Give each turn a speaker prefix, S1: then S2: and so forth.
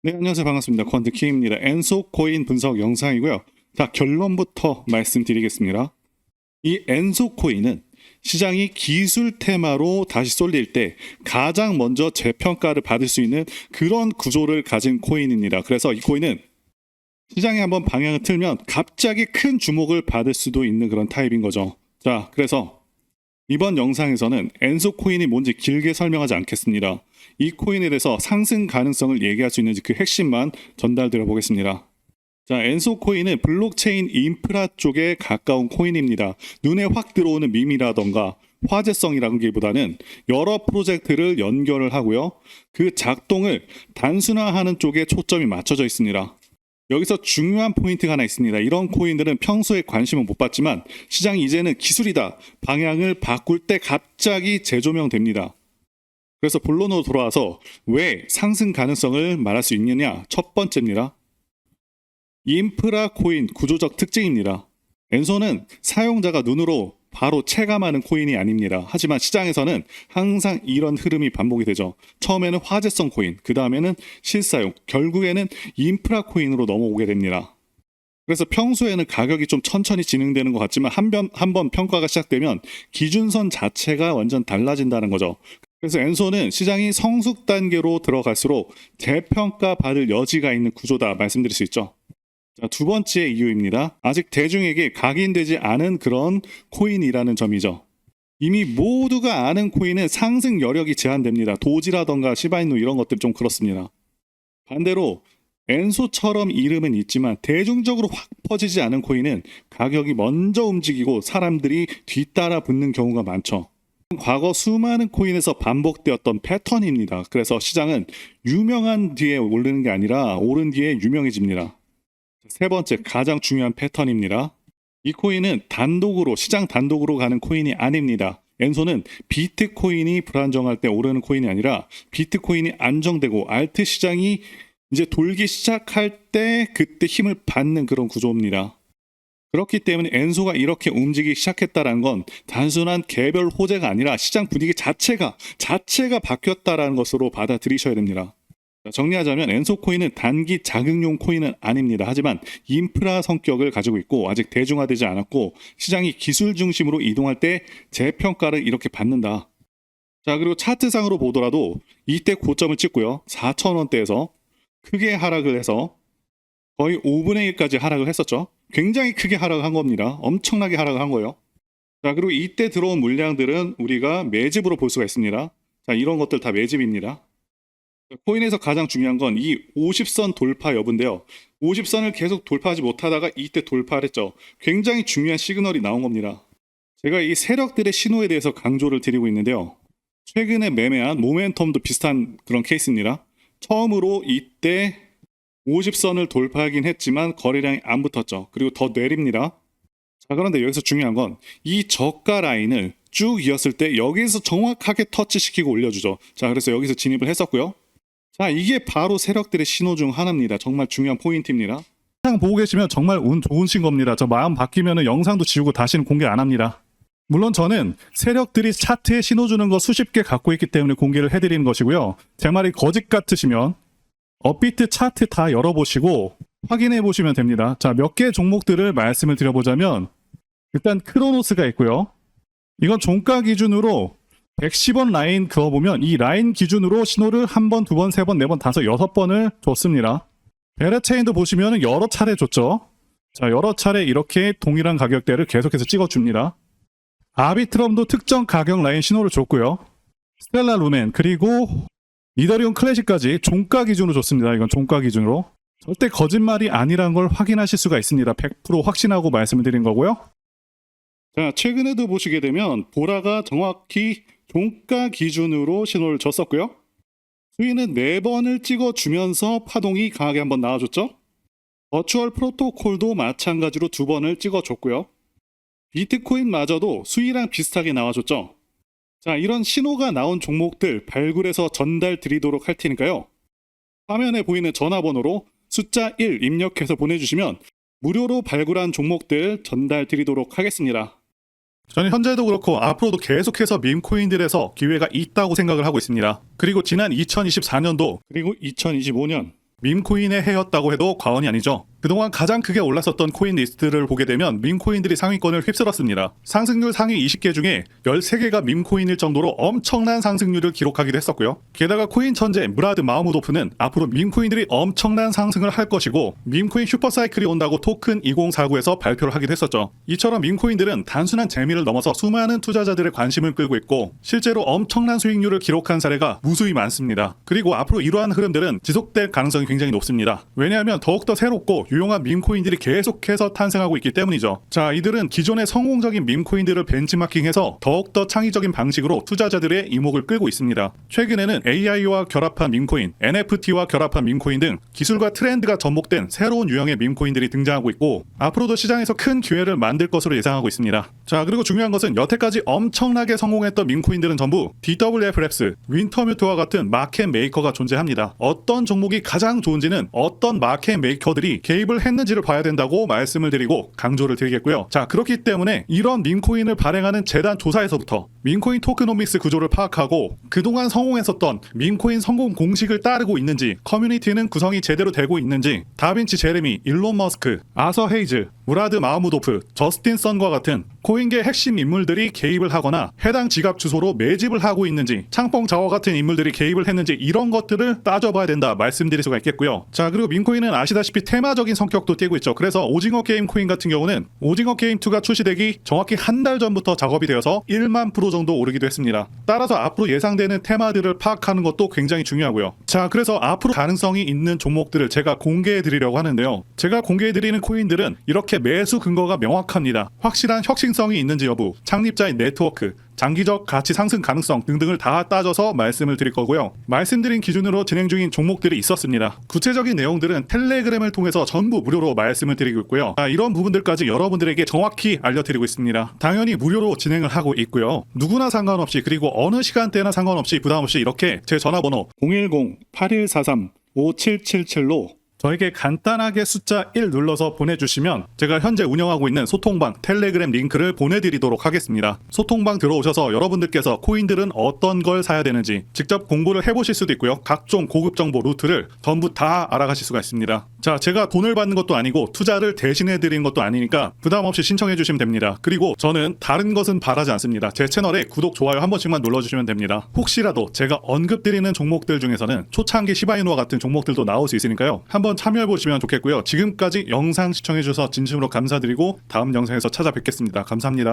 S1: 네, 안녕하세요. 반갑습니다. 퀀트키입니다. 엔소 코인 분석 영상이고요. 자, 결론부터 말씀드리겠습니다. 이 엔소 코인은 시장이 기술 테마로 다시 쏠릴 때 가장 먼저 재평가를 받을 수 있는 그런 구조를 가진 코인입니다. 그래서 이 코인은 시장이 한번 방향을 틀면 갑자기 큰 주목을 받을 수도 있는 그런 타입인 거죠. 자, 그래서 이번 영상에서는 엔소 코인이 뭔지 길게 설명하지 않겠습니다. 이 코인에 대해서 상승 가능성을 얘기할 수 있는 그 핵심만 전달드려 보겠습니다. 자, 엔소 코인은 블록체인 인프라 쪽에 가까운 코인입니다. 눈에 확 들어오는 밈이라던가 화제성이라기보다는 여러 프로젝트를 연결을 하고요. 그 작동을 단순화하는 쪽에 초점이 맞춰져 있습니다. 여기서 중요한 포인트가 하나 있습니다. 이런 코인들은 평소에 관심을 못 받지만 시장이 이제는 기술이다, 방향을 바꿀 때 갑자기 재조명됩니다. 그래서 본론으로 돌아와서 왜 상승 가능성을 말할 수 있느냐. 첫 번째입니다. 인프라 코인 구조적 특징입니다. 엔소는 사용자가 눈으로 바로 체감하는 코인이 아닙니다. 하지만 시장에서는 항상 이런 흐름이 반복이 되죠. 처음에는 화제성 코인, 그 다음에는 실사용, 결국에는 인프라 코인으로 넘어오게 됩니다. 그래서 평소에는 가격이 좀 천천히 진행되는 것 같지만 한번 평가가 시작되면 기준선 자체가 완전 달라진다는 거죠. 그래서 엔소는 시장이 성숙 단계로 들어갈수록 재평가 받을 여지가 있는 구조다 말씀드릴 수 있죠. 자, 두 번째 이유입니다. 아직 대중에게 각인되지 않은 그런 코인이라는 점이죠. 이미 모두가 아는 코인은 상승 여력이 제한됩니다. 도지라던가 시바이누 이런 것들 좀 그렇습니다. 반대로 엔소처럼 이름은 있지만 대중적으로 확 퍼지지 않은 코인은 가격이 먼저 움직이고 사람들이 뒤따라 붙는 경우가 많죠. 과거 수많은 코인에서 반복되었던 패턴입니다. 그래서 시장은 유명한 뒤에 오르는 게 아니라 오른 뒤에 유명해집니다. 세 번째, 가장 중요한 패턴입니다. 이 코인은 시장 단독으로 가는 코인이 아닙니다. 엔소는 비트코인이 불안정할 때 오르는 코인이 아니라 비트코인이 안정되고 알트 시장이 이제 돌기 시작할 때 그때 힘을 받는 그런 구조입니다. 그렇기 때문에 엔소가 이렇게 움직이기 시작했다는 건 단순한 개별 호재가 아니라 시장 분위기 자체가 바뀌었다는 것으로 받아들이셔야 됩니다. 정리하자면 엔소 코인은 단기 자극용 코인은 아닙니다. 하지만 인프라 성격을 가지고 있고 아직 대중화되지 않았고 시장이 기술 중심으로 이동할 때 재평가를 이렇게 받는다. 자, 그리고 차트상으로 보더라도 이때 고점을 찍고요. 4,000원대에서 크게 하락을 해서 거의 5분의 1까지 하락을 했었죠. 굉장히 크게 하락한 겁니다. 엄청나게 하락한 거예요. 자, 그리고 이때 들어온 물량들은 우리가 매집으로 볼 수가 있습니다. 자, 이런 것들 다 매집입니다. 코인에서 가장 중요한 건 이 50선 돌파 여부인데요. 50선을 계속 돌파하지 못하다가 이때 돌파를 했죠. 굉장히 중요한 시그널이 나온 겁니다. 제가 이 세력들의 신호에 대해서 강조를 드리고 있는데요. 최근에 매매한 모멘텀도 비슷한 그런 케이스입니다. 처음으로 이때 50선을 돌파하긴 했지만 거래량이 안 붙었죠. 그리고 더 내립니다. 자, 그런데 여기서 중요한 건 이 저가 라인을 쭉 이었을 때 여기서 정확하게 터치시키고 올려주죠. 자, 그래서 여기서 진입을 했었고요. 자, 이게 바로 세력들의 신호 중 하나입니다. 정말 중요한 포인트입니다. 영상 보고 계시면 정말 운 좋으신 겁니다. 저 마음 바뀌면 영상도 지우고 다시는 공개 안 합니다. 물론 저는 세력들이 차트에 신호 주는 거 수십 개 갖고 있기 때문에 공개를 해드리는 것이고요. 제 말이 거짓 같으시면 업비트 차트 다 열어보시고 확인해 보시면 됩니다. 자, 몇 개 종목들을 말씀을 드려보자면 일단 크로노스가 있고요. 이건 종가 기준으로 110원 라인 그어보면 이 라인 기준으로 신호를 한 번, 두 번, 세 번, 네 번, 다섯, 여섯 번을 줬습니다. 베르체인도 보시면 여러 차례 줬죠. 자, 여러 차례 이렇게 동일한 가격대를 계속해서 찍어줍니다. 아비트럼도 특정 가격 라인 신호를 줬고요. 스텔라 루멘 그리고 이더리움 클래식까지 종가 기준으로 줬습니다. 이건 종가 기준으로. 절대 거짓말이 아니라는 걸 확인하실 수가 있습니다. 100% 확신하고 말씀을 드린 거고요. 자, 최근에도 보시게 되면 보라가 정확히 종가 기준으로 신호를 줬었고요. 수위는 4번을 찍어주면서 파동이 강하게 한번 나와줬죠. 버추얼 프로토콜도 마찬가지로 2번을 찍어줬고요. 비트코인마저도 수위랑 비슷하게 나와줬죠. 자, 이런 신호가 나온 종목들 발굴해서 전달 드리도록 할 테니까요. 화면에 보이는 전화번호로 숫자 1 입력해서 보내주시면 무료로 발굴한 종목들 전달 드리도록 하겠습니다. 저는 현재도 그렇고 앞으로도 계속해서 밈코인들에서 기회가 있다고 생각을 하고 있습니다. 그리고 지난 2024년도 그리고 2025년 밈코인의 해였다고 해도 과언이 아니죠. 그동안 가장 크게 올랐었던 코인 리스트를 보게 되면 밈코인들이 상위권을 휩쓸었습니다. 상승률 상위 20개 중에 13개가 밈코인일 정도로 엄청난 상승률을 기록하기도 했었고요. 게다가 코인 천재 무라드 마흐무도프는 앞으로 밈코인들이 엄청난 상승을 할 것이고 밈코인 슈퍼사이클이 온다고 토큰 2049에서 발표를 하기도 했었죠. 이처럼 밈코인들은 단순한 재미를 넘어서 수많은 투자자들의 관심을 끌고 있고 실제로 엄청난 수익률을 기록한 사례가 무수히 많습니다. 그리고 앞으로 이러한 흐름들은 지속될 가능성이 굉장히 높습니다. 왜냐하면 더욱더 새롭고 유용한 밈코인들이 계속해서 탄생하고 있기 때문이죠. 자, 이들은 기존의 성공적인 밈코인들을 벤치마킹해서 더욱더 창의적인 방식으로 투자자들의 이목을 끌고 있습니다. 최근에는 AI와 결합한 밈코인, NFT와 결합한 밈코인 등 기술과 트렌드가 접목된 새로운 유형의 밈코인들이 등장하고 있고 앞으로도 시장에서 큰 기회를 만들 것으로 예상하고 있습니다. 자, 그리고 중요한 것은 여태까지 엄청나게 성공했던 밈코인들은 전부 DWF랩스, 윈터뮤트와 같은 마켓 메이커가 존재합니다. 어떤 종목이 가장 좋은지는 어떤 마켓 메이커들이 개입을 했는지를 봐야 된다고 말씀을 드리고 강조를 드리겠고요. 자, 그렇기 때문에 이런 밈코인을 발행하는 재단 조사에서부터 밈코인 토크노믹스 구조를 파악하고 그동안 성공했었던 밈코인 성공 공식을 따르고 있는지, 커뮤니티는 구성이 제대로 되고 있는지, 다빈치 제레미, 일론 머스크, 아서 헤이즈, 무라드 마흐무도프, 저스틴 선과 같은 코인계 핵심 인물들이 개입을 하거나 해당 지갑 주소로 매집을 하고 있는지, 창펑 자워 같은 인물들이 개입을 했는지 이런 것들을 따져봐야 된다 말씀드릴 수가 있겠고요. 자, 그리고 밈코인은 아시다시피 테마적인 성격도 띠고 있죠. 그래서 오징어 게임 코인 같은 경우는 오징어 게임 2가 출시되기 정확히 한 달 전부터 작업이 되어서 1만 프로 정도 오르기도 했습니다. 따라서 앞으로 예상되는 테마들을 파악하는 것도 굉장히 중요하고요. 자, 그래서 앞으로 가능성이 있는 종목들을 제가 공개해 드리려고 하는데요. 제가 공개해 드리는 코인들은 이렇게 매수 근거가 명확합니다. 확실한 혁신성이 있는지 여부, 창립자의 네트워크, 장기적 가치 상승 가능성 등등을 다 따져서 말씀을 드릴 거고요. 말씀드린 기준으로 진행 중인 종목들이 있었습니다. 구체적인 내용들은 텔레그램을 통해서 전부 무료로 말씀을 드리고 있고요. 이런 부분들까지 여러분들에게 정확히 알려드리고 있습니다. 당연히 무료로 진행을 하고 있고요. 누구나 상관없이, 그리고 어느 시간대나 상관없이 부담없이 이렇게 제 전화번호 010-8143-5777로 저에게 간단하게 숫자 1 눌러서 보내주시면 제가 현재 운영하고 있는 소통방 텔레그램 링크를 보내드리도록 하겠습니다. 소통방 들어오셔서 여러분들께서 코인들은 어떤 걸 사야 되는지 직접 공부를 해보실 수도 있고요. 각종 고급 정보 루트를 전부 다 알아가실 수가 있습니다. 자, 제가 돈을 받는 것도 아니고 투자를 대신해드리는 것도 아니니까 부담 없이 신청해주시면 됩니다. 그리고 저는 다른 것은 바라지 않습니다. 제 채널에 구독, 좋아요 한 번씩만 눌러주시면 됩니다. 혹시라도 제가 언급드리는 종목들 중에서는 초창기 시바이누와 같은 종목들도 나올 수 있으니까요. 한번 참여해보시면 좋겠고요. 지금까지 영상 시청해주셔서 진심으로 감사드리고 다음 영상에서 찾아뵙겠습니다. 감사합니다.